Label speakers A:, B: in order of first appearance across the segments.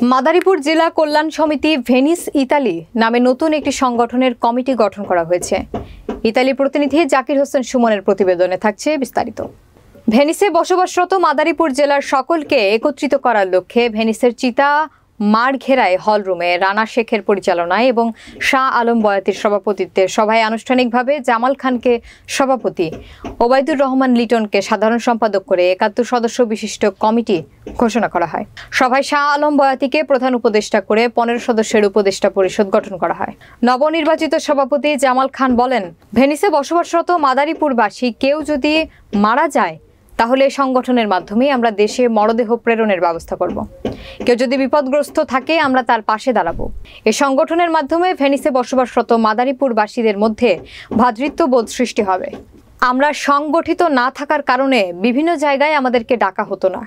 A: মাদারীপুর জেলা কল্যাণ সমিতি Venice Italy নামে নতুন একটি সংগঠনের কমিটি গঠন করা হয়েছে। ইতালি প্রতিনিধি জাকির হোসেন সুমনের প্রতিবেদনে থাকছে বিস্তারিত। ভেনিসে বসবাসরত মাদারীপুর জেলার সকলকে একত্রিত করার লক্ষ্যে ভেনিসের চিতা মারঘেরায় হলরুমে রানা শেখের পরিচালনায় এবং শাহ আলম বয়াতির সভাপতিত্বে সভায় আনুষ্ঠানিকভাবে জামাল খানকে সভাপতি, ওবায়দুর রহমান লিটনকে সাধারণ সম্পাদক করে ৭১ সদস্য বিশিষ্ট কমিটি ঘোষণা করা হয়। সভায় শাহ আলম বয়াতিকে প্রধান উপদেষ্টা করে ১৫ সদস্যের উপদেষ্টা পরিষদ গঠন করা হয়। নবনির্বাচিত সভাপতি জামাল খান বলেন, ভেনিসে বসবাসরত মাদারীপুরবাসী কেউ যদি মারা যায় তাহলে সংগঠনের মাধ্যমে আমরা দেশে মরদেহ প্রেরণের ব্যবস্থা করব। কেউ যদি বিপদগ্রস্ত থাকে আমরা তার পাশে দাঁড়াবো। এই সংগঠনের মাধ্যমে ভেনিসে বসবাসরত মাদারীপুরবাসীদের মধ্যে ভ্রাতৃত্ববোধ সৃষ্টি হবে। আমরা সংগঠিত না থাকার কারণে বিভিন্ন জায়গায় আমাদেরকে ডাকা হতো না,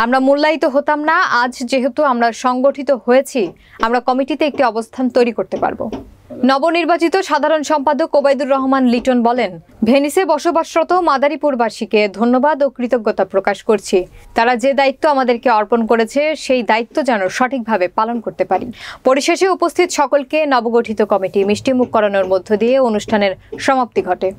A: আমরা মূল্যায়িত হতাম না। আজ যেহেতু আমরা সংগঠিত হয়েছি, আমরা কমিটিতে একটি অবস্থান তৈরি করতে পারবো। নবনির্বাচিত সাধারণ সম্পাদক ওবায়দুর রহমান লিটন বলেন, ভেনিসে বসবাসরত মাদারীপুরবাসীকে ধন্যবাদ ও কৃতজ্ঞতা প্রকাশ করছি। তারা যে দায়িত্ব আমাদেরকে অর্পণ করেছে সেই দায়িত্ব যেন সঠিকভাবে পালন করতে পারি। পরিশেষে উপস্থিত সকলকে নবগঠিত কমিটি মিষ্টিমুখ করানোর মধ্য দিয়ে অনুষ্ঠানের সমাপ্তি ঘটে।